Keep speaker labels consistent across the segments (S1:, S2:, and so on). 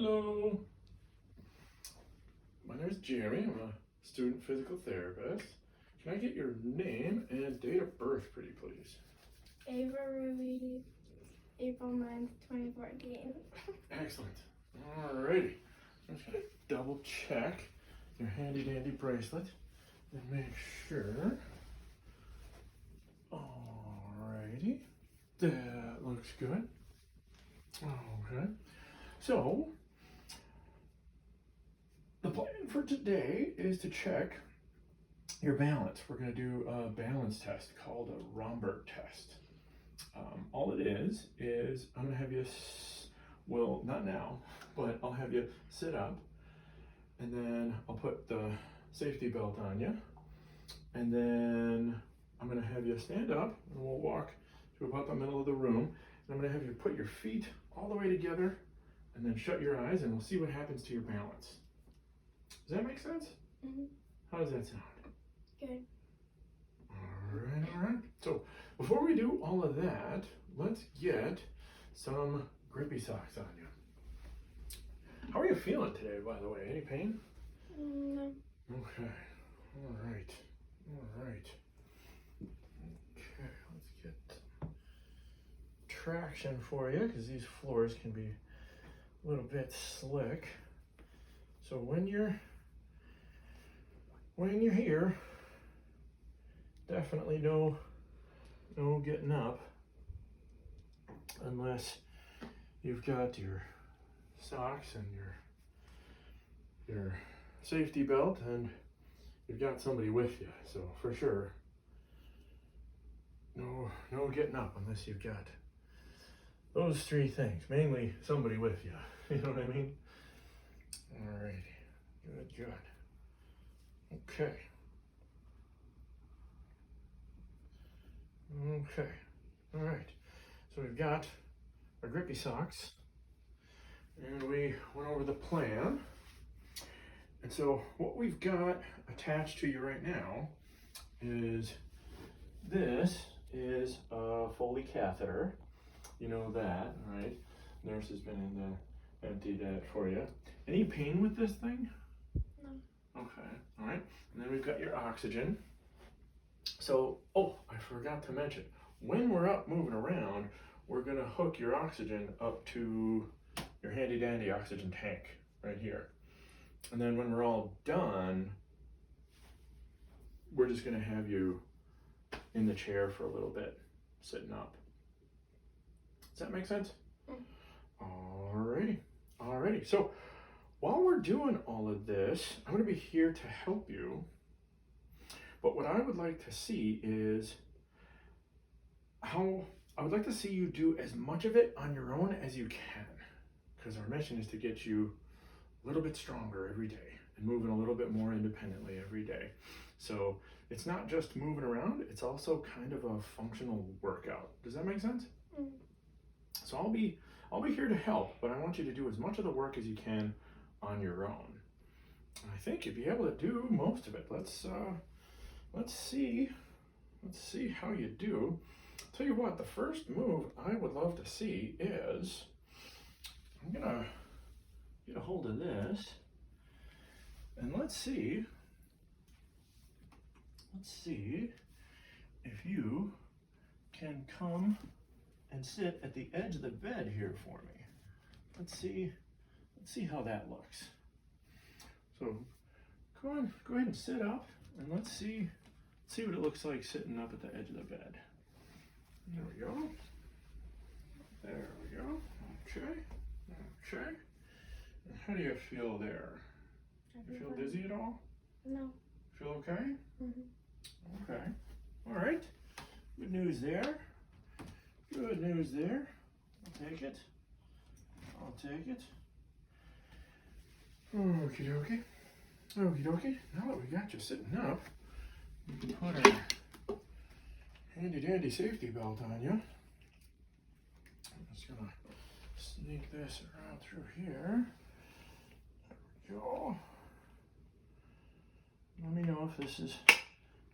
S1: Hello. My name is Jeremy. I'm a student physical therapist. Can I get your name and date of birth, pretty please?
S2: Abbreviated, April 9th, 2014.
S1: Excellent. Alrighty. I'm just going to double check your handy dandy bracelet and make sure. Alrighty. That looks good. Okay. So, the plan for today is to check your balance. We're going to do a balance test called a Romberg test. All it is I'm going to have you, well, not now, but I'll have you sit up, and then I'll put the safety belt on you, and then I'm going to have you stand up, and we'll walk to about the middle of the room, and I'm going to have you put your feet all the way together, and then shut your eyes, and we'll see what happens to your balance. Does that make sense?
S2: Mm-hmm.
S1: How does that sound?
S2: Good.
S1: All right. So before we do all of that, let's get some grippy socks on you. How are you feeling today, by the way? Any pain?
S2: No.
S1: Okay. All right. Okay, let's get traction for you, because these floors can be a little bit slick. So when you're here, definitely no getting up unless you've got your socks and your safety belt and you've got somebody with you. So for sure, no getting up unless you've got those three things, mainly somebody with you. You know what I mean? All right. Good. Okay. All right. So we've got our grippy socks, and we went over the plan. And so what we've got attached to you right now is this is a Foley catheter. You know that, right? Nurse has been in there, emptied that for you. Any pain with this thing?
S2: No.
S1: Okay, all right. And then we've got your oxygen. So, I forgot to mention, when we're up moving around, we're gonna hook your oxygen up to your handy dandy oxygen tank right here. And then when we're all done, we're just gonna have you in the chair for a little bit, sitting up. Does that make sense? Alrighty. So while we're doing all of this, I'm going to be here to help you. But what I would like to see is I would like to see you do as much of it on your own as you can. Because our mission is to get you a little bit stronger every day and moving a little bit more independently every day. So it's not just moving around, it's also kind of a functional workout. Does that make sense?
S2: Mm.
S1: So I'll be here to help, but I want you to do as much of the work as you can on your own. I think you'll be able to do most of it. Let's see how you do. Tell you what, the first move I would love to see is I'm gonna get a hold of this, and let's see if you can come and sit at the edge of the bed here for me. Let's see how that looks. So go ahead and sit up, and let's see what it looks like sitting up at the edge of the bed. There we go. Okay. And how do you feel there? You feel dizzy at all?
S2: No.
S1: Feel okay?
S2: Mm-hmm.
S1: Okay. All right. Good news there. I'll take it. Okie dokie. Now that we got you sitting up, we can put our handy dandy safety belt on you. I'm just gonna sneak this around through here. There we go. Let me know if this is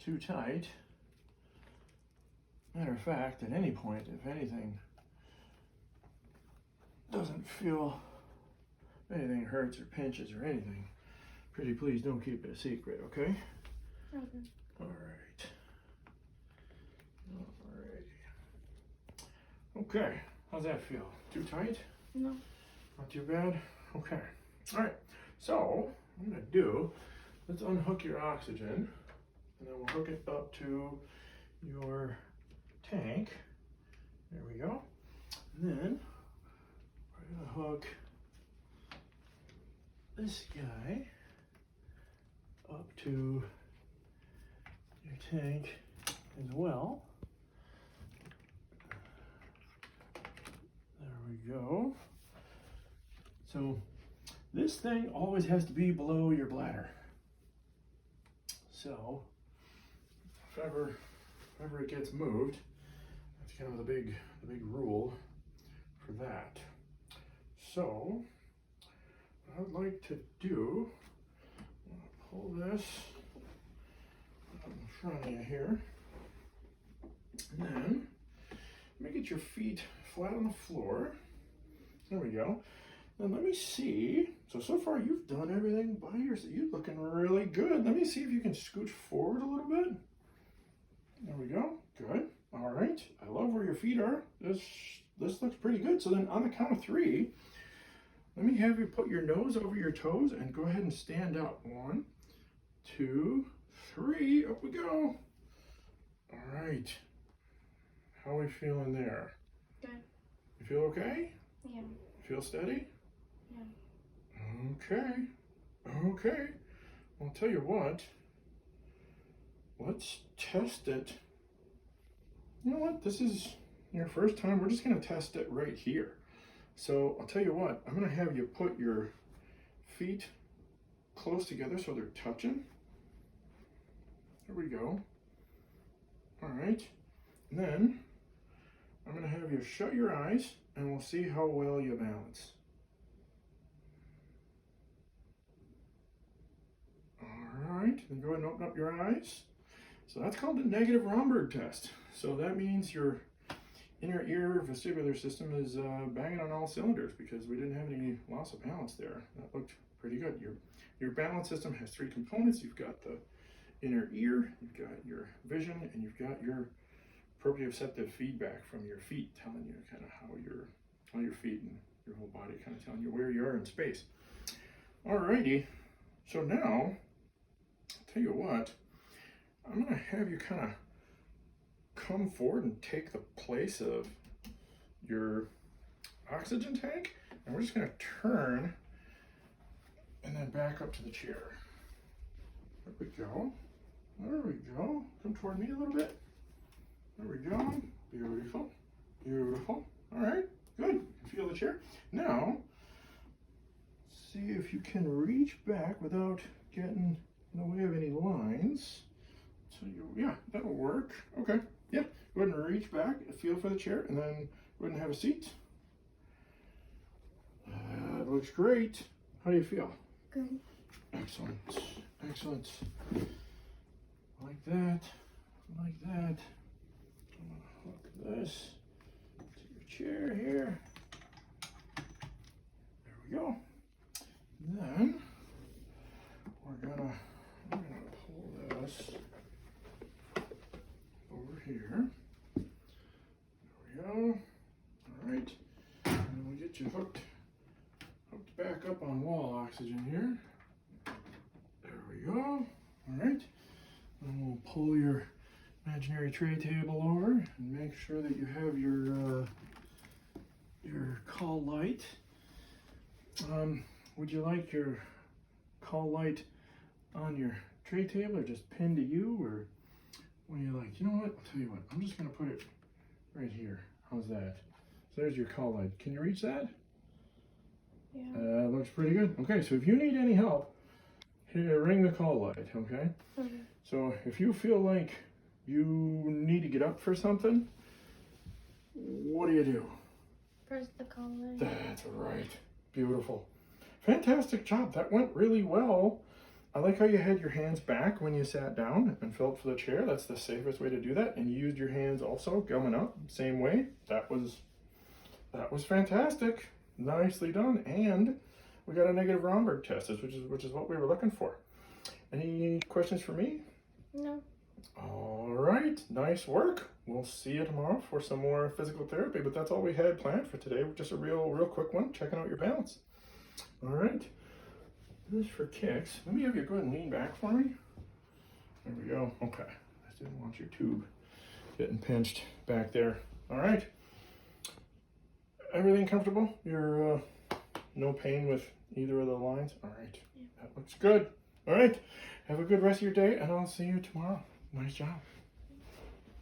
S1: too tight. Matter of fact, at any point, if anything doesn't feel anything hurts or pinches or anything, pretty please don't keep it a secret, okay?
S2: Okay.
S1: All right. All right. Okay, how's that feel? Too tight?
S2: No.
S1: Not too bad? Okay. All right, so what I'm gonna do, let's unhook your oxygen, and then we'll hook it up to your tank. There we go. And then we're gonna hook this guy up to your tank as well. There we go. So this thing always has to be below your bladder. So if ever it gets moved, that's kind of the big rule for that. So what I'd like to do, I'm gonna pull this up in front of you here, and then let me get your feet flat on the floor. There we go. Then let me see. So far you've done everything by yourself. You're looking really good. Let me see if you can scooch forward a little bit. There we go. Good. All right. I love where your feet are. This looks pretty good. So then on the count of 3, let me have you put your nose over your toes and go ahead and stand up. 1, 2, 3. Up we go. All right. How are we feeling there?
S2: Good.
S1: You feel okay?
S2: Yeah.
S1: Feel steady?
S2: Yeah.
S1: Okay. Okay. I'll tell you what. Let's test it. You know what? This is your first time. We're just going to test it right here. So I'll tell you what. I'm going to have you put your feet close together so they're touching. There we go. All right. And then I'm going to have you shut your eyes and we'll see how well you balance. All right. Then go ahead and open up your eyes. So that's called the negative Romberg test. So that means your inner ear vestibular system is banging on all cylinders because we didn't have any loss of balance there. That looked pretty good. Your balance system has 3 components. You've got the inner ear, you've got your vision, and you've got your proprioceptive feedback from your feet telling you kind of how your feet and your whole body kind of telling you where you are in space. Alrighty, so now, I'll tell you what, I'm gonna have you kind of come forward and take the place of your oxygen tank, and we're just gonna turn and then back up to the chair. There we go. There we go. Come toward me a little bit. There we go. Beautiful. Beautiful. All right. Good. Feel the chair. Now, see if you can reach back without getting in the way of any lines. So yeah, that'll work. Okay. Yeah. Go ahead and reach back and feel for the chair, and then go ahead and have a seat. That looks great. How do you feel?
S2: Good.
S1: Excellent. Excellent. Like that. Like that. I'm gonna hook this to your chair here. There we go. Then we're gonna pull this over here. There we go. All right. And we'll get you hooked back up on wall oxygen here. There we go. All right. And we'll pull your imaginary tray table over and make sure that you have your call light. Would you like your call light on your tray table or just pinned to you, or what do you like? You know what? I'll tell you what. I'm just gonna put it right here. How's that? So there's your call light. Can you reach that?
S2: Yeah.
S1: Looks pretty good. Okay, so if you need any help, here, ring the call light, okay?
S2: Okay.
S1: So if you feel like you need to get up for something, what do?
S2: Press the call light.
S1: That's right. Beautiful. Fantastic job. That went really well. I like how you had your hands back when you sat down and felt for the chair. That's the safest way to do that. And you used your hands also coming up, same way. That was fantastic. Nicely done. And we got a negative Romberg test, which is what we were looking for. Any questions for me?
S2: No.
S1: All right, nice work. We'll see you tomorrow for some more physical therapy, but that's all we had planned for today. Just a real quick one, checking out your balance. All right, this is for kicks. Let me have you go ahead and lean back for me. There we go. Okay, I didn't want your tube getting pinched back there. All right, everything comfortable? You're no pain with either of the lines? All right,
S2: Yeah.
S1: that looks good. All right, have a good rest of your day, and I'll see you tomorrow. Nice job.